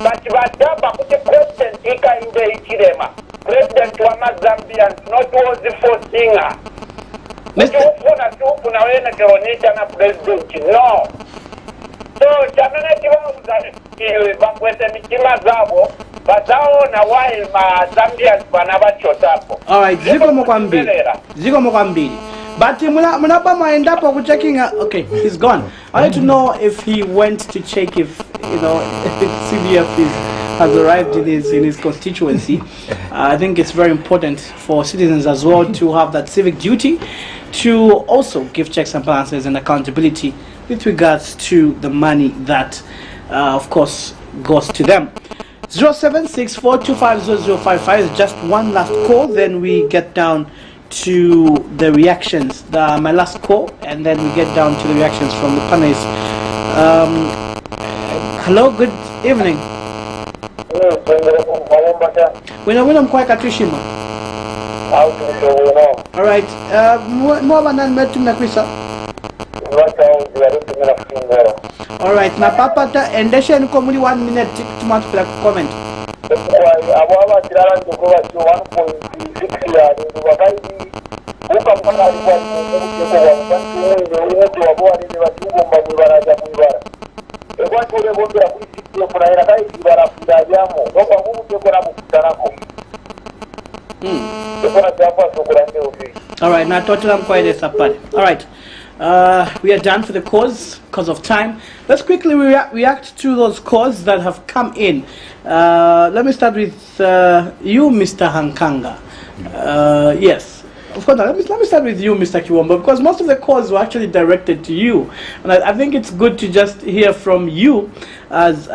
bati badaba kuti president ikainde ichirema. President wa Zambians not was forcing her. Ufuna wena keonita na president, no. So chamene kiwauza bakwete mikima zabo bazao na while ma Zambians banabachotapo. All right, ziko mokwambili. But munaba maendapo kuchecking. Okay, he's gone. I need to know if he went to check if CBF has arrived in his constituency. I think it's very important for citizens as well to have that civic duty to also give checks and balances and accountability with regards to the money that, of course, goes to them. 0764250055 is just one last call, then we get down to the reactions. My last call, and then we get down to the reactions from the panelists. Hello, good evening. Wina mkwai katushima. All right. Mwa nan metu mekwisa. All right. Na papa ta endesha ni komuli 1 minute tumatu pila comment. Ababa kirala ndokuba 1.6 ya ndio wakaidi uka mpaka alikuwa all right, now total quite a part. All right, we are done for the cause because of time. Let's quickly react to those calls that have come in. Let me start with you, Mr. Hankanga. Yes, of course. Let me start with you, Mr. Kiwombo, because most of the calls were actually directed to you, and I think it's good to just hear from you as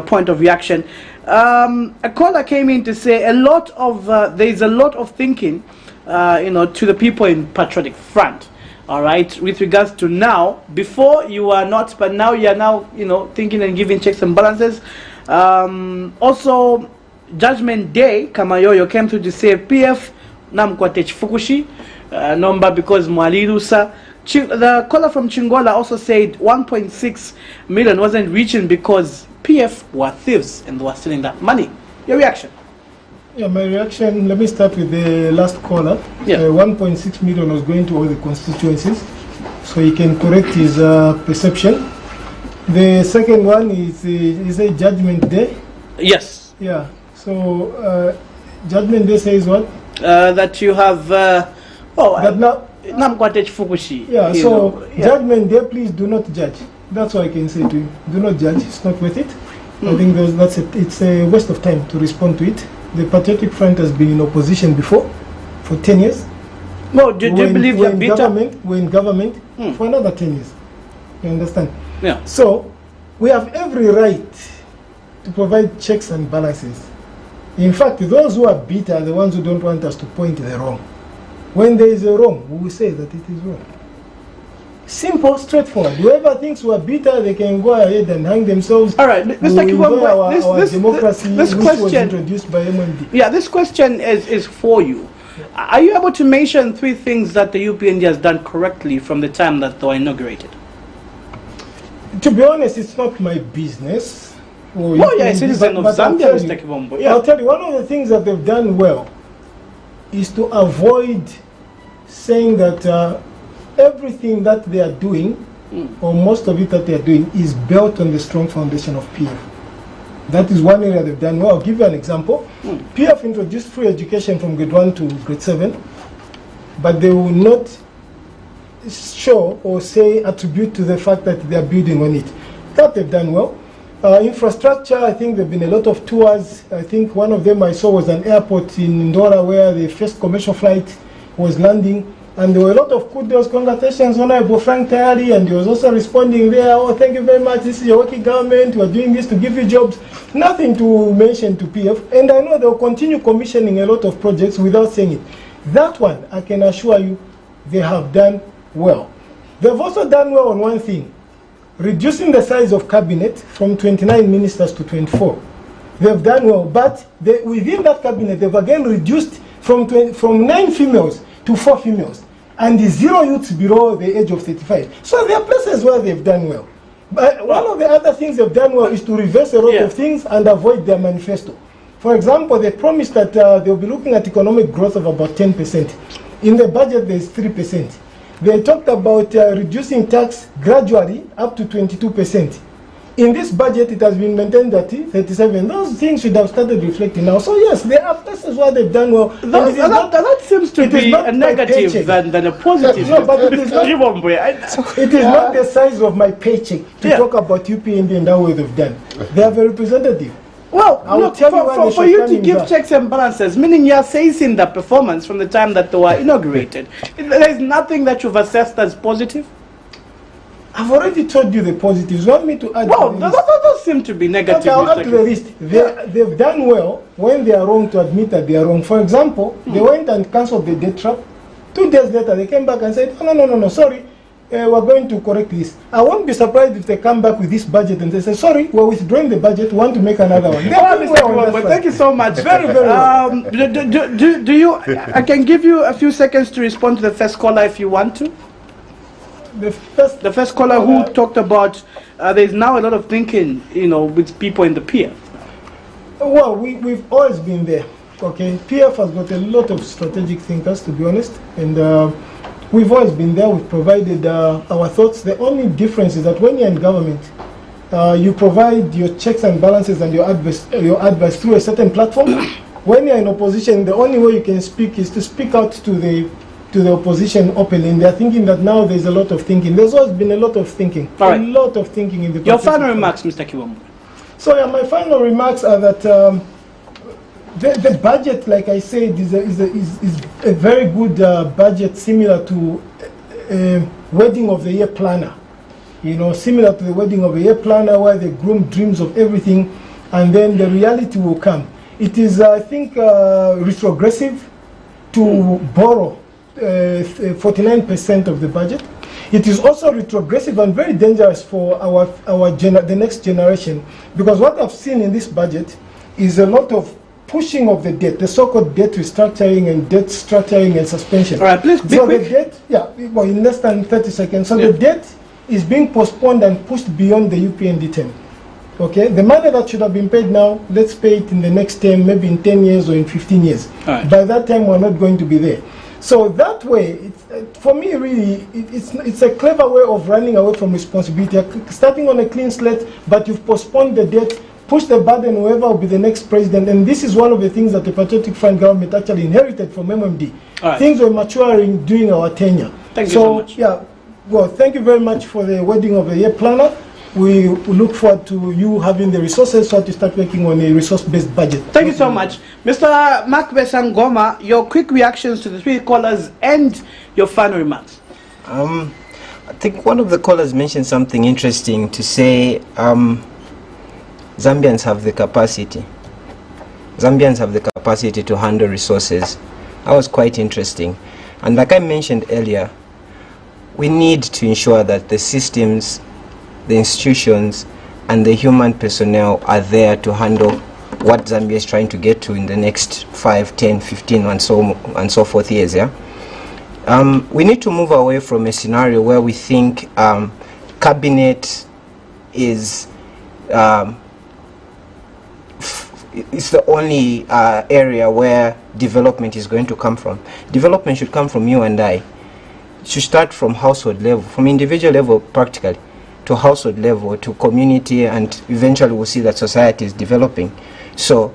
point of reaction. A caller came in to say there is a lot of thinking, to the people in Patriotic Front. All right, with regards to now, before you were not, but now you are now, thinking and giving checks and balances. Also, Judgment Day, Kamayoyo came through to say PF namkwate chifukushi number because mwalirusa. The caller from Chingola also said 1.6 million wasn't reaching because PF were thieves and were stealing that money. Your reaction? Yeah, my reaction, let me start with the last caller. Yeah. 1.6 million was going to all the constituencies, so he can correct his perception. The second one is a Judgment Day. Yes. Yeah, so Judgment Day says what? That you have, that now, namkwate chifukushi. yeah, so Judgment Day, please do not judge. That's all I can say to you. Do not judge. It's not worth it. I think it's a waste of time to respond to it. The Patriotic Front has been in opposition before, for 10 years. No, do you believe we're you're bitter? We're in government for another 10 years. You understand? Yeah. So, we have every right to provide checks and balances. In fact, those who are bitter are the ones who don't want us to point the wrong. When there is a wrong, we will say that it is wrong. Simple, straightforward. Whoever thinks we are bitter, they can go ahead and hang themselves. All right, Mr. Kiwamba, our democracy, this which question was introduced by MMD. Yeah, this question is for you. Are you able to mention 3 things that the UPND has done correctly from the time that they were inaugurated? To be honest, it's not my business. Oh, yeah, a citizen of Zambia, Mr. Kiwamba. Yeah. I'll tell you, one of the things that they've done well is to avoid saying that everything that they are doing, or most of it that they are doing, is built on the strong foundation of PF. That is one area they've done well. I'll give you an example. PF introduced free education from grade 1 to grade 7, but they will not show or say attribute to the fact that they are building on it. That they've done well. Infrastructure, I think there have been a lot of tours. I think one of them I saw was an airport in Ndora where the first commercial flight was landing. And there were a lot of kudos, congratulations, Honorable Frank Tayari, and he was also responding there, oh, thank you very much, this is your working government, we are doing this to give you jobs. Nothing to mention to PF, and I know they'll continue commissioning a lot of projects without saying it. That one, I can assure you, they have done well. They've also done well on one thing, reducing the size of cabinet from 29 ministers to 24. They've done well, but within that cabinet, they've again reduced from 9 females to 4 females. And the 0 youths below the age of 35. So there are places where they've done well. But one of the other things they've done well is to reverse a lot of things and avoid their manifesto. For example, they promised that they'll be looking at economic growth of about 10%. In the budget, there's 3%. They talked about reducing tax gradually up to 22%. In this budget, it has been maintained at 37. Those things should have started reflecting now. So yes, there are places where they've done well. That seems to be a negative than a positive. No, but it is not, it is not the size of my paycheck to talk about UPND and how they've done. They have a representative. Well, look, for you to give checks and balances, meaning you are assessing the performance from the time that they were inaugurated. There is nothing that you've assessed as positive? I've already told you the positives. You want me to add well, to the list? That does seem to be negative. Okay, I'll add to the list. They've done well when they are wrong to admit that they are wrong. For example, they went and cancelled the debt trap. 2 days later, they came back and said, oh, no, sorry, we're going to correct this. I won't be surprised if they come back with this budget and they say, sorry, we're withdrawing the budget, we want to make another one. But thank you so much. Very, very well. Do you, I can give you a few seconds to respond to the first caller if you want to. The first caller who talked about there's now a lot of thinking, with people in the PF. Well, we've always been there. Okay, PF has got a lot of strategic thinkers, to be honest, and we've always been there. We've provided our thoughts. The only difference is that when you're in government, you provide your checks and balances and your advice through a certain platform. When you're in opposition, the only way you can speak is to speak out to the opposition openly. And they're thinking that now there's a lot of thinking. There's always been a lot of thinking. All right. A lot of thinking in the Your final remarks, Mr. Kiwamba. So yeah, my final remarks are that the budget, like I said, is a very good budget, similar to a wedding of the year planner. Similar to the wedding of the year planner, where the groom dreams of everything, and then the reality will come. It is, I think, retrogressive to borrow 49% of the budget. It is also retrogressive and very dangerous for the next generation, because what I've seen in this budget is a lot of pushing of the debt, the so-called debt restructuring and debt structuring and suspension. All right, please be quick. The debt, well, in less than 30 seconds. So the debt is being postponed and pushed beyond the UPND term. Okay, the money that should have been paid now, let's pay it in the next term, maybe in 10 years or in 15 years. All right. By that time, we're not going to be there. So that way, for me, really, it's a clever way of running away from responsibility, starting on a clean slate, but you've postponed the debt, push the burden whoever will be the next president. And this is one of the things that the Patriotic Front government actually inherited from MMD. Right. Things were maturing during our tenure. Thank you so much. Yeah, Well, thank you very much for the wedding of the year planner. We look forward to you having the resources so to start working on a resource-based budget. Thank you so much. Mr. Mark Besangoma, your quick reactions to the three callers and your final remarks. I think one of the callers mentioned something interesting to say Zambians have the capacity. Zambians have the capacity to handle resources. That was quite interesting. And like I mentioned earlier, we need to ensure that the systems, the institutions, and the human personnel are there to handle what Zambia is trying to get to in the next 5, 10, 15, and so forth years. Yeah. We need to move away from a scenario where we think cabinet is it's the only area where development is going to come from. Development should come from you and I. It should start from household level, from individual level practically, to household level, to community, and eventually we'll see that society is developing. So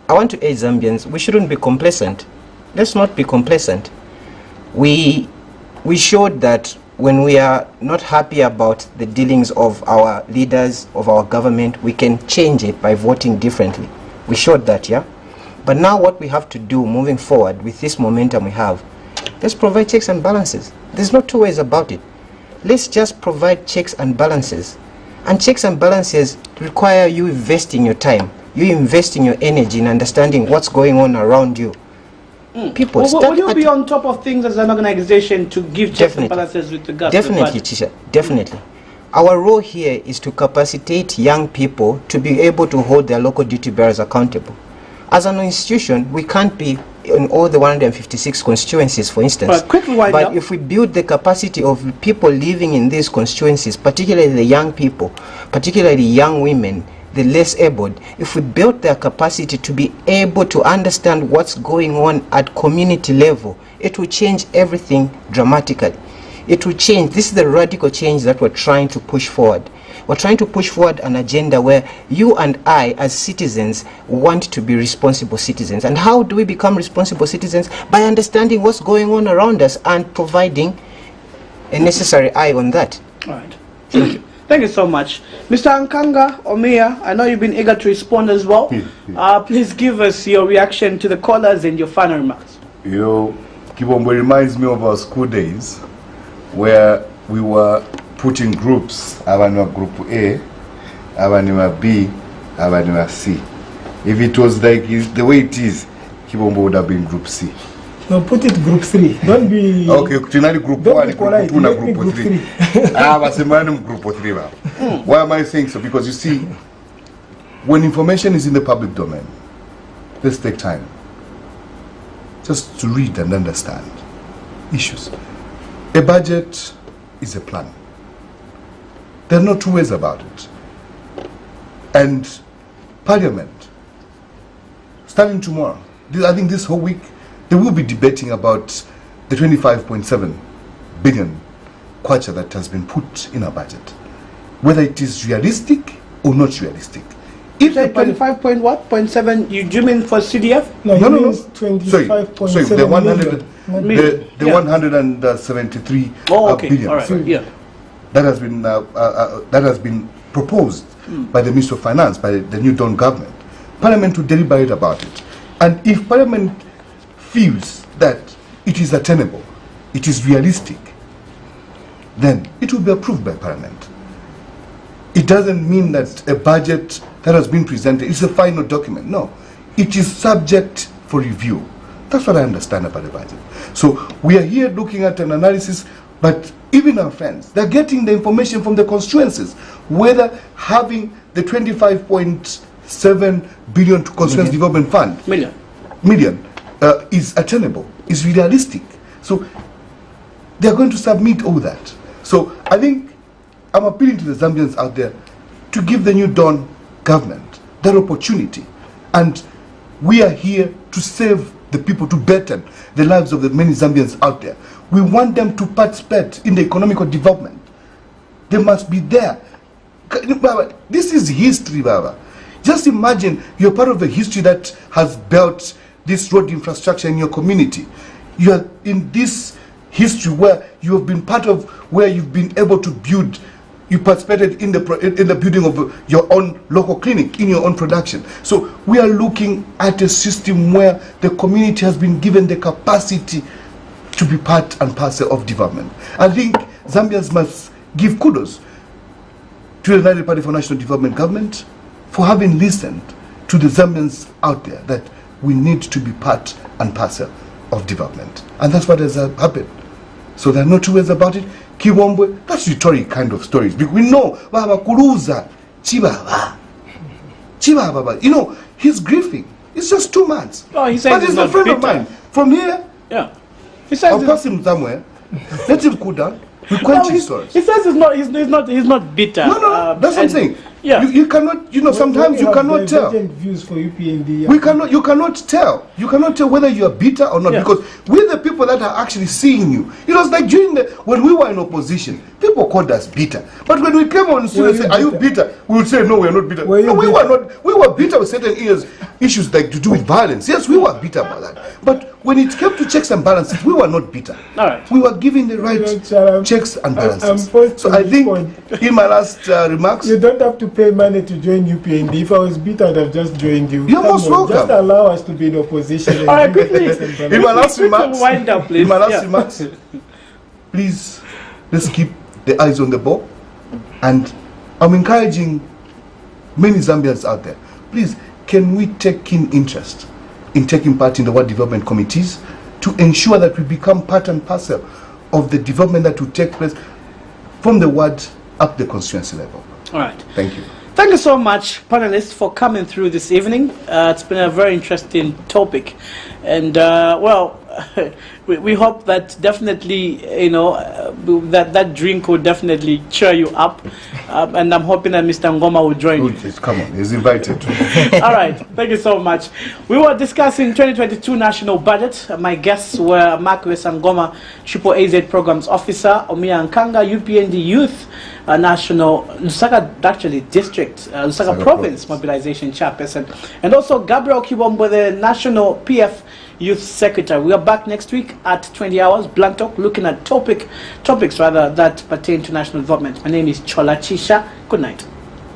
I want to urge Zambians, we shouldn't be complacent. Let's not be complacent. We showed that when we are not happy about the dealings of our leaders, of our government, we can change it by voting differently. We showed that, yeah? But now what we have to do moving forward with this momentum we have, let's provide checks and balances. There's no two ways about it. Let's just provide checks and balances. And checks and balances require you investing your time, you investing your energy in understanding what's going on around you. People, will you be on top of things as an organization to give checks and balances with regards to the budget? Definitely, Chisha, definitely. Our role here is to capacitate young people to be able to hold their local duty bearers accountable. As an institution, we can't be in all the 156 constituencies, for instance. But if we build the capacity of people living in these constituencies, particularly the young people, particularly young women, the less abled, if we build their capacity to be able to understand what's going on at community level, it will change everything dramatically. It will change. This is the radical change that we're trying to push forward. We're trying to push forward an agenda where you and I, as citizens, want to be responsible citizens. And how do we become responsible citizens? By understanding what's going on around us and providing a necessary eye on that. All right. Thank you. Thank you so much. Mr. Ankanga Omeya, I know you've been eager to respond as well. Please give us your reaction to the callers and your final remarks. You know, Kibombo reminds me of our school days where we were putting groups, Avanima Group A, Avanima B, Avanima C. If it was like the way it is, Kibombo would have been Group C. No, put it Group 3. Don't be... Okay, Group 1, Group 2, Group 3. Group 3. Why am I saying so? Because you see, when information is in the public domain, let's take time just to read and understand issues. A budget is a plan. There are no two ways about it. And Parliament, starting tomorrow, I think this whole week, they will be debating about the 25.7 billion kwacha that has been put in our budget, whether it is realistic or not realistic. If the 25.7, you mean for CDF? No. 25.7 the 173 billion. All right. Yeah. That has been proposed by the Minister of Finance, by the new Dawn government. Parliament will deliberate about it, and if Parliament feels that it is attainable, it is realistic, then it will be approved by Parliament. It doesn't mean that a budget that has been presented is a final document. No, it is subject for review. That's what I understand about the budget. So we are here looking at an analysis, but even our friends, they're getting the information from the constituencies, whether having the 25.7 billion to Constituency Development Fund million is attainable, is realistic. So they're going to submit all that. So I think I'm appealing to the Zambians out there to give the new Dawn government that opportunity. And we are here to save the people, to better the lives of the many Zambians out there. We want them to participate in the economic development. They must be there. This is history, Baba. Just imagine you're part of the history that has built this road infrastructure in your community. You are in this history where you have been part of, where you've been able to build. You participated in the building of your own local clinic, in your own production. So we are looking at a system where the community has been given the capacity to be part and parcel of development. I think Zambians must give kudos to the United Party for National Development government for having listened to the Zambians out there that we need to be part and parcel of development. And that's what has happened. So there are no two ways about it. Kiwombwe, that's rhetoric kind of stories. Because we know, Baba Kuruza, Chibaba. You know, he's grieving. It's just 2 months. Oh, he says but he's a friend of mine. From here, yeah. He says I'll pass him somewhere. Let him cool down. We quench his stories. He says he's not bitter. No, that's what I'm saying. Yeah. You cannot, sometimes you cannot tell. Views for UPND. You cannot tell. You cannot tell whether you are bitter or not, because we're the people that are actually seeing you. It was like when we were in opposition, people called us bitter. But when we came on and say, "Are you bitter?" we would say, "No, we are not bitter." No, we were not. We were bitter with certain issues like to do with violence. Yes, we were bitter about that. But when it came to checks and balances, we were not bitter. All right. We were giving the right checks and balances. So I think in my last remarks, you don't have to pay money to join UPND. If I was bitter, I'd have just joined you. You're most welcome. Just allow us to be in opposition. All right, quickly. In my last remarks, wind up, please. In my last remarks, please, let's keep the eyes on the ball. And I'm encouraging many Zambians out there. Please, can we take keen interest in taking part in the World Development Committees to ensure that we become part and parcel of the development that will take place from the ward up the constituency level. All right. Thank you. Thank you so much, panelists, for coming through this evening. It's been a very interesting topic. And, we hope that definitely, that drink will definitely cheer you up. And I'm hoping that Mr. Ngoma will join you. Come on, he's invited. All right, thank you so much. We were discussing 2022 national budget. My guests were Marcus Ngoma, Triple AZ Programs Officer, Omiya Nkanga, UPND Youth National, Lusaka Lusaka Province Mobilization Chairperson, and also Gabriel Kiwombo, the National PF Youth Secretary. We are back next week at 20 hours, Blunt Talk, looking at topics that pertain to national development. My name is Chola Chisha. Good night.